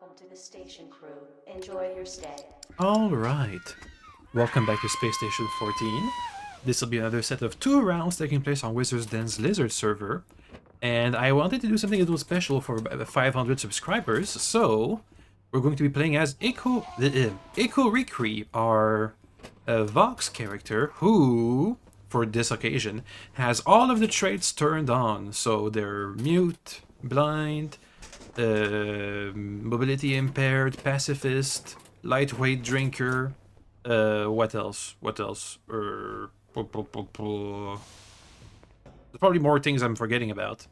Welcome to the station crew. Enjoy your stay. Alright, welcome back to Space Station 14. This will be another set of 2 rounds taking place on Wizard's Den's Lizard server. And I wanted to do something a little special for 500 subscribers, so we're going to be playing as Echo Rikri, our Vox character, who, for this occasion, has all of the traits turned on. So they're mute, blind, mobility impaired, pacifist, lightweight drinker, what else? There's probably more things I'm forgetting about.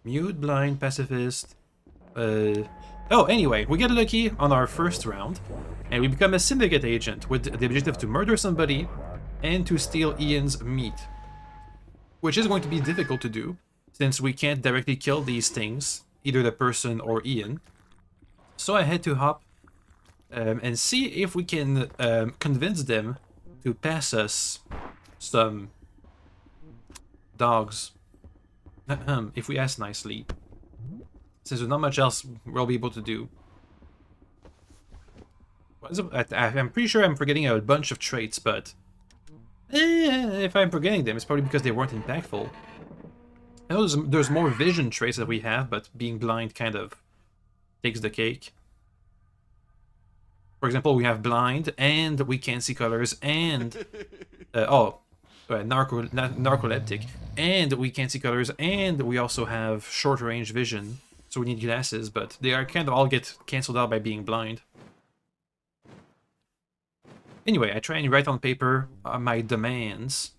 Mute, blind, pacifist. Oh, anyway, we get lucky on our first round, and we become a syndicate agent with the objective to murder somebody and to steal Ian's meat. Which is going to be difficult to do, since we can't directly kill these things, either the person or Ian. So I had to hop and see if we can convince them to pass us some dogs. If we ask nicely. Since there's not much else we'll be able to do. I'm pretty sure I'm forgetting a bunch of traits, but if I'm forgetting them, it's probably because they weren't impactful. I know there's more vision traits that we have, but being blind kind of takes the cake. For example, we have blind, and we can't see colors, and narcoleptic, and we can't see colors, and we also have short range vision, so we need glasses, but they are kind of all get cancelled out by being blind. Anyway, I try and write on paper my demands.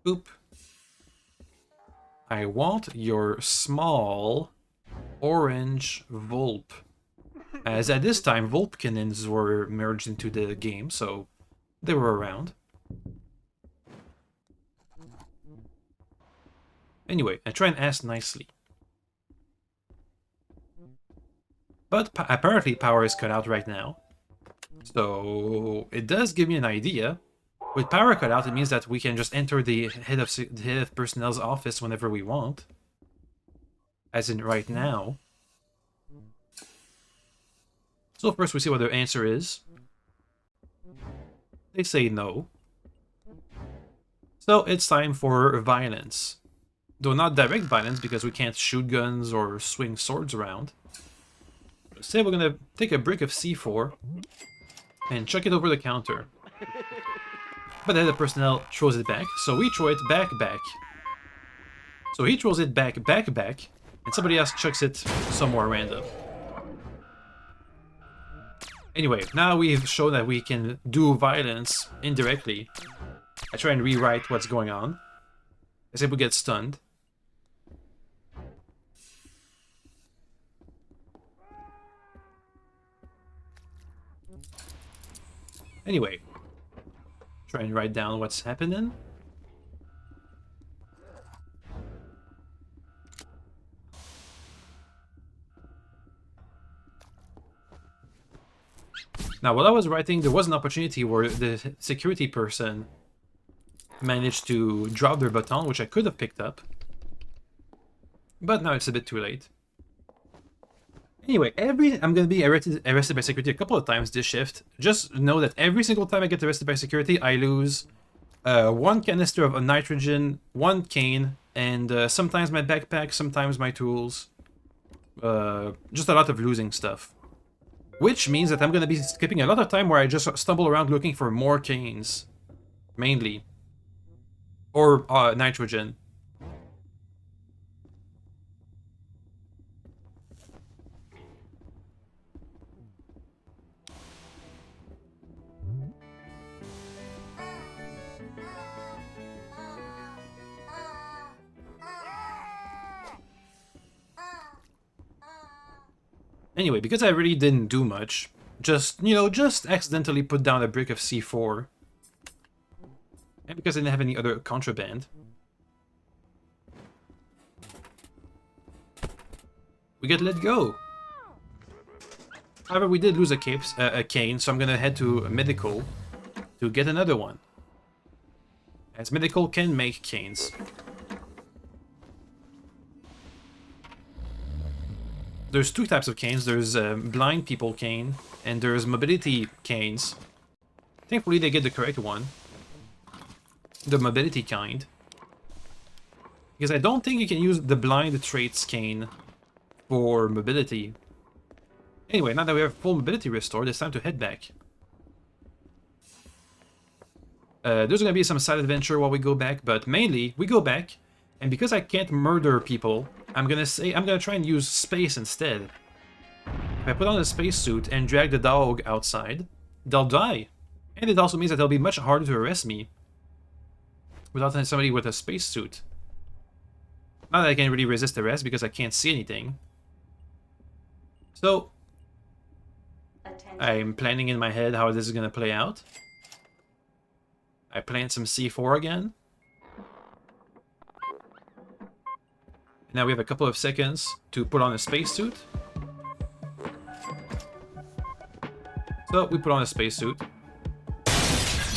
Oop. I want your small orange Volp. As at this time, Volpkinins were merged into the game, so they were around. Anyway, I try and ask nicely. But apparently power is cut out right now. So it does give me an idea. With power cut out, it means that we can just enter the head of personnel's office whenever we want. As in right now. So first we see what their answer is. They say no. So it's time for violence. Though not direct violence because we can't shoot guns or swing swords around. Say we're gonna take a brick of C4 and chuck it over the counter. But then the personnel throws it back, so we throw it back. So he throws it back, and somebody else chucks it somewhere random. Anyway, now we've shown that we can do violence indirectly. I try and rewrite what's going on. I say we get stunned. Anyway, try and write down what's happening. Now, while I was writing, there was an opportunity where the security person managed to drop their baton, which I could have picked up. But now it's a bit too late. Anyway, I'm going to be arrested by security a couple of times this shift. Just know that every single time I get arrested by security, I lose 1 canister of nitrogen, 1 cane, and sometimes my backpack, sometimes my tools. Just a lot of losing stuff. Which means that I'm going to be skipping a lot of time where I just stumble around looking for more canes. Mainly. Or nitrogen. Anyway, because I really didn't do much, just accidentally put down a brick of C4. And because I didn't have any other contraband. We get let go. However, we did lose a cane, so I'm gonna head to medical to get another one. As medical can make canes. there's two types of canes. There's blind people cane, and there's mobility canes. Thankfully, they get the correct one. The mobility kind. Because I don't think you can use the blind traits cane for mobility. Anyway, now that we have full mobility restored, it's time to head back. There's gonna be some side adventure while we go back, but mainly we go back, and because I can't murder people, I'm gonna try and use space instead. If I put on a spacesuit and drag the dog outside, they'll die. And it also means that it'll be much harder to arrest me without somebody with a spacesuit. Not that I can really resist arrest because I can't see anything. So, Attention. I'm planning in my head how this is gonna play out. I plant some C4 again. Now we have a couple of seconds to put on a spacesuit. So we put on a spacesuit.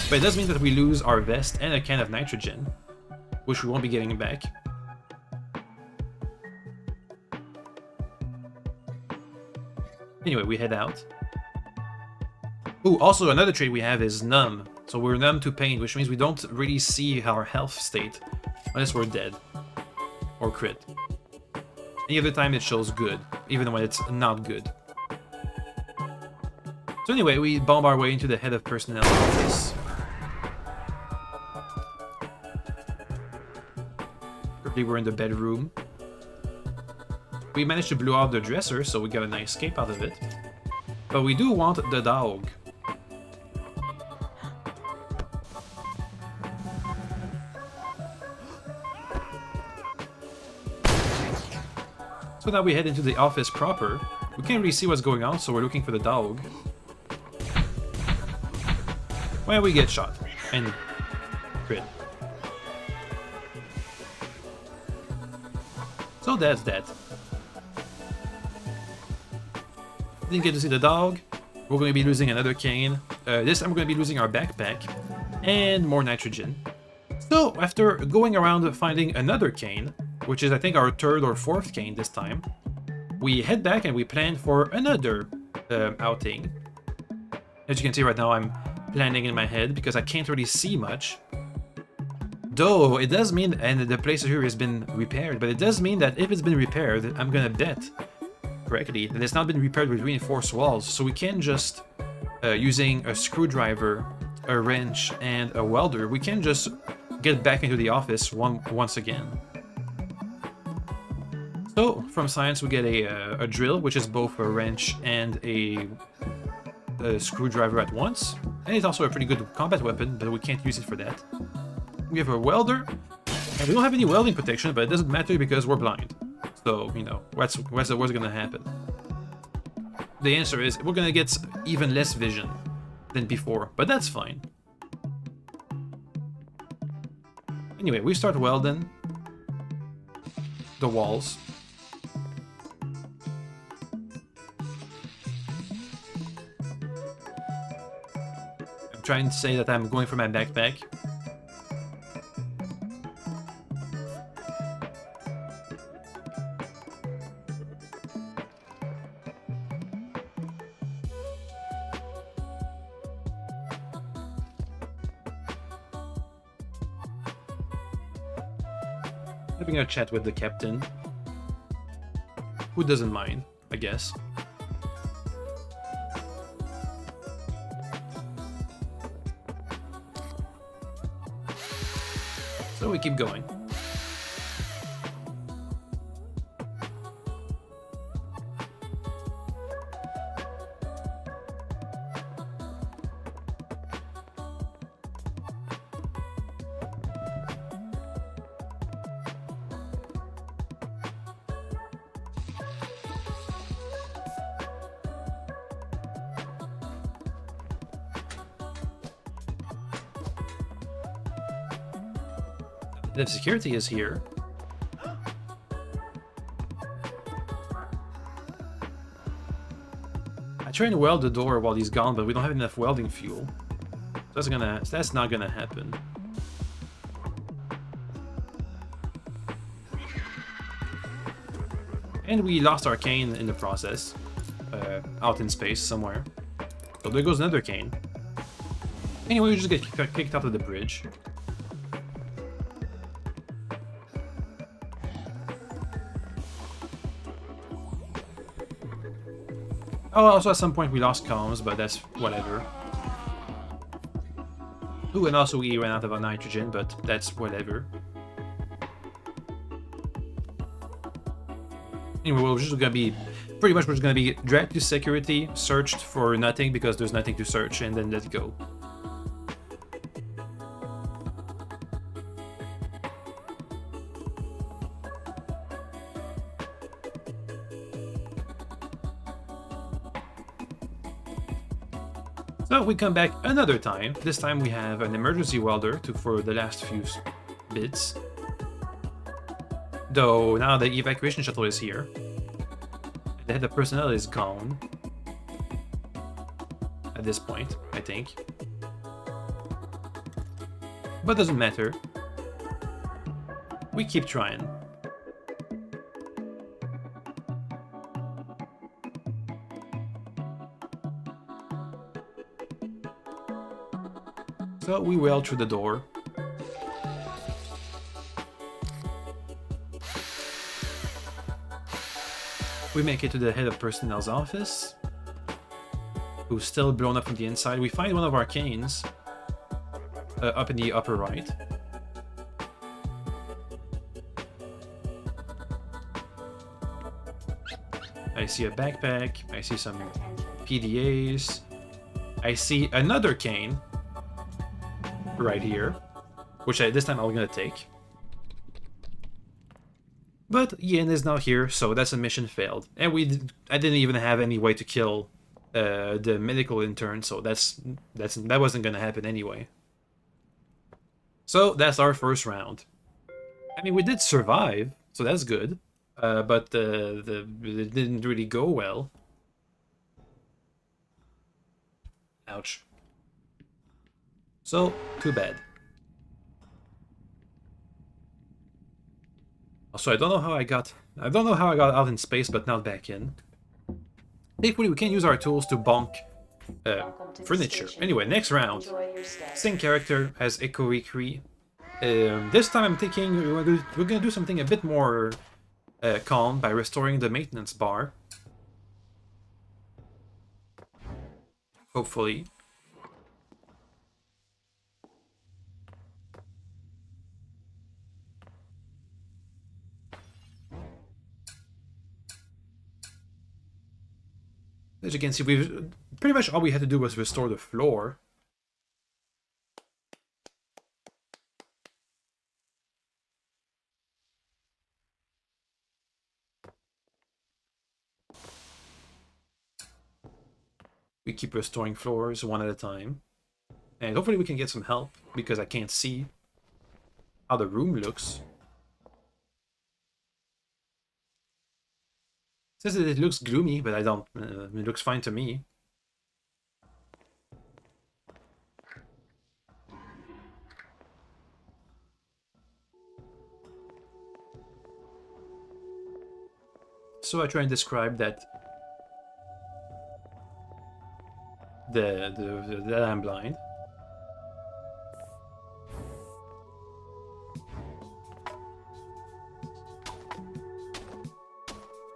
But it does mean that we lose our vest and a can of nitrogen, which we won't be getting back. Anyway, we head out. Ooh, also another trait we have is numb. So we're numb to pain, which means we don't really see our health state unless we're dead or crit. Any other time it shows good, even when it's not good. So anyway, we bomb our way into the head of personnel office. Currently we're in the bedroom. We managed to blow out the dresser, so we got a nice escape out of it. But we do want the dog. So now we head into the office proper. We can't really see what's going on, so we're looking for the dog. Well, we get shot. And crit. So that's that. Didn't get to see the dog. We're going to be losing another cane. This time we're going to be losing our backpack. And more nitrogen. So, after going around finding another cane, which is I think our third or fourth cane this time, we head back and we plan for another outing. As you can see right now, I'm planning in my head because I can't really see much. Though, it does mean, and the place here has been repaired, but it does mean that if it's been repaired, I'm gonna bet correctly that it's not been repaired with reinforced walls, so we can just, using a screwdriver, a wrench, and a welder, we can just get back into the office once again. So, from science we get a drill, which is both a wrench and a screwdriver at once. And it's also a pretty good combat weapon, but we can't use it for that. We have a welder, and we don't have any welding protection, but it doesn't matter because we're blind. So, you know, what's gonna happen? The answer is, we're gonna get even less vision than before, but that's fine. Anyway, we start welding the walls. I'm trying to say that I'm going for my backpack. Having a chat with the captain, who doesn't mind, I guess. So we keep going. The security is here. I try and weld the door while he's gone, but we don't have enough welding fuel. That's not gonna happen. And we lost our cane in the process, out in space somewhere. So there goes another cane. Anyway, we just get kicked out of the bridge. Oh, also at some point we lost comms, but that's whatever. Ooh, and also we ran out of our nitrogen, but that's whatever. Anyway, we're just gonna be... Pretty much we're just gonna be dragged to security, searched for nothing because there's nothing to search, and then let go. So we come back another time. This time we have an emergency welder for the last few bits. Though now the evacuation shuttle is here. The head of personnel is gone. At this point, I think. But doesn't matter. We keep trying. So we wail through the door. We make it to the head of personnel's office, who's still blown up from the inside. We find one of our canes up in the upper right. I see a backpack. I see some PDAs. I see another cane right here, which this time I'm gonna take. But Yin is not here, so that's a mission failed. And I didn't even have any way to kill the medical intern, so that wasn't gonna happen anyway. So that's our first round. I mean, we did survive, so that's good. But it didn't really go well. Ouch. So, too bad. Also, I don't know how I got out in space, but not back in. Thankfully, we can use our tools to bonk furniture. Anyway, next round. Same character as Echo Ikri. This time I'm thinking we're gonna do something a bit more calm by restoring the maintenance bar. Hopefully. As you can see, we've pretty much all we had to do was restore the floor. We keep restoring floors one at a time. And hopefully we can get some help, because I can't see how the room looks. It says that it looks gloomy, but I don't. It looks fine to me. So I try and describe that that I'm blind.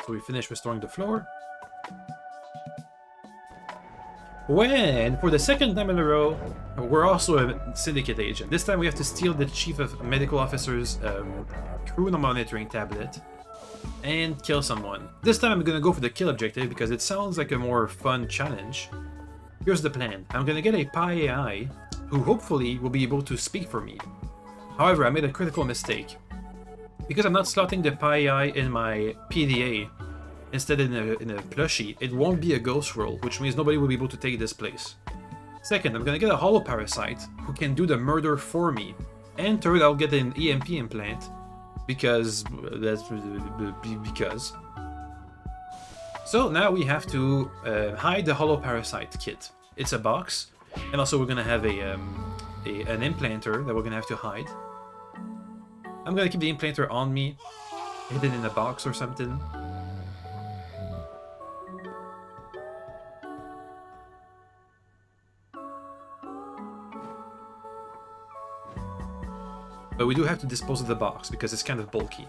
So we finish restoring the floor. When, for the second time in a row, we're also a syndicate agent. This time we have to steal the chief of medical officer's crew monitoring tablet and kill someone. This time I'm gonna go for the kill objective because it sounds like a more fun challenge. Here's the plan. I'm gonna get a Pi AI who hopefully will be able to speak for me. However, I made a critical mistake. Because I'm not slotting the Pi AI in my PDA, instead in a plushie, it won't be a ghost roll, which means nobody will be able to take this place. Second, I'm gonna get a hollow parasite who can do the murder for me. And third, I'll get an EMP implant, because because. So now we have to hide the hollow parasite kit. It's a box, and also we're gonna have an implanter that we're gonna have to hide. I'm gonna keep the implanter on me, hidden in a box or something. But we do have to dispose of the box because it's kind of bulky.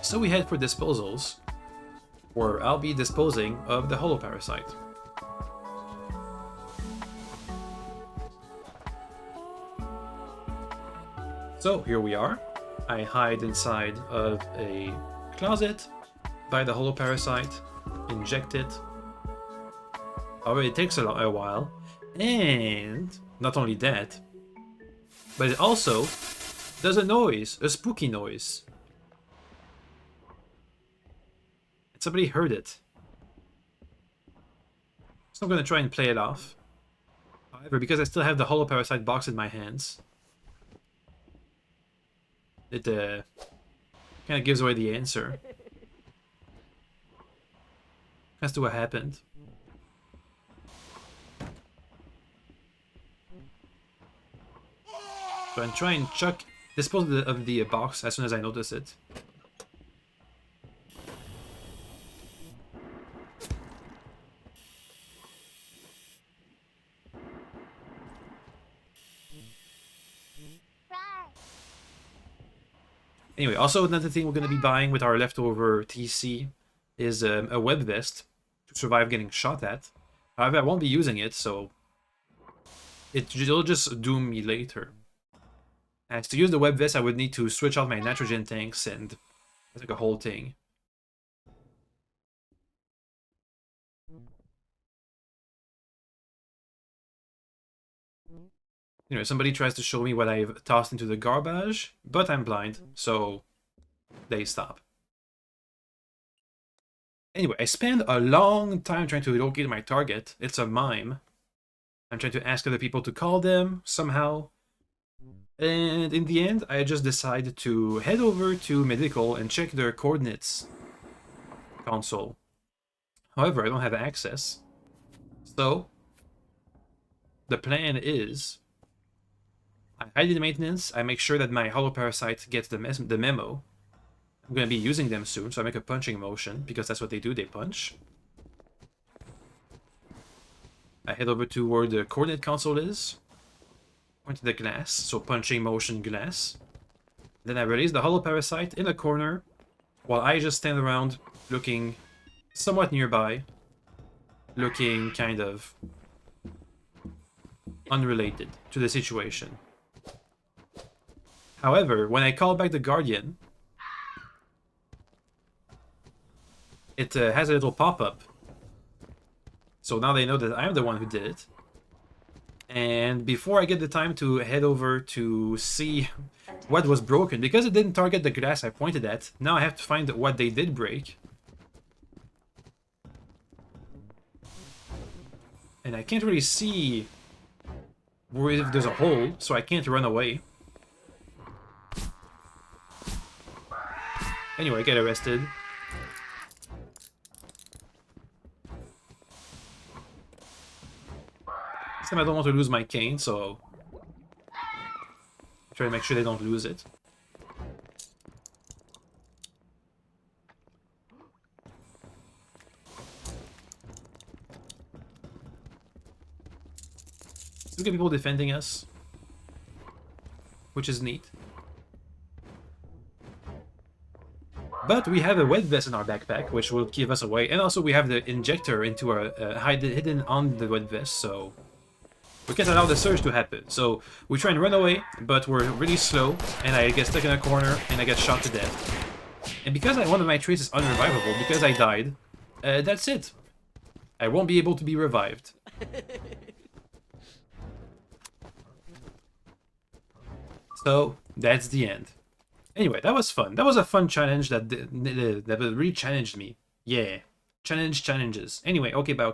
So we head for disposals, where I'll be disposing of the holoparasite. So here we are. I hide inside of a closet, buy the holoparasite, inject it. However, it takes a while, and not only that, but it also does a noise, a spooky noise. Somebody heard it. So I'm gonna try and play it off. However, because I still have the holoparasite box in my hands, it kind of gives away the answer as to what happened. So I'm trying to dispose of the box as soon as I notice it. Anyway, also another thing we're going to be buying with our leftover TC is a web vest to survive getting shot at. However, I won't be using it, so it'll just doom me later. As to use the web vest, I would need to switch out my nitrogen tanks, and that's like a whole thing. Anyway, somebody tries to show me what I've tossed into the garbage, but I'm blind, so they stop. Anyway, I spend a long time trying to locate my target. It's a mime. I'm trying to ask other people to call them somehow. And in the end, I just decided to head over to Medical and check their coordinates console. However, I don't have access. So, the plan is, I hide in maintenance, I make sure that my holoparasite gets the memo. I'm going to be using them soon, so I make a punching motion, because that's what they do, they punch. I head over to where the coordinate console is. Point to the glass, so punching motion glass. Then I release the holoparasite in a corner, while I just stand around looking somewhat nearby, looking kind of unrelated to the situation. However, when I call back the Guardian, it has a little pop-up. So now they know that I'm the one who did it. And before I get the time to head over to see what was broken, because it didn't target the glass I pointed at, now I have to find what they did break. And I can't really see where if there's a hole, so I can't run away. Anyway, I get arrested. This time I don't want to lose my cane, so I try to make sure they don't lose it. Look at people defending us, which is neat. But we have a wet vest in our backpack, which will give us away, and also we have the injector into our hidden on the wet vest, so we can't allow the surge to happen. So we try and run away, but we're really slow, and I get stuck in a corner, and I get shot to death. And because one of my traits is unrevivable, because I died, that's it. I won't be able to be revived. So that's the end. Anyway, that was fun. That was a fun challenge that really challenged me. Yeah. Challenges. Anyway, okay, bye.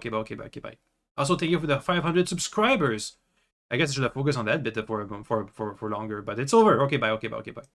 Also, thank you for the 500 subscribers. I guess I should have focused on that bit for longer, but it's over. Okay, bye.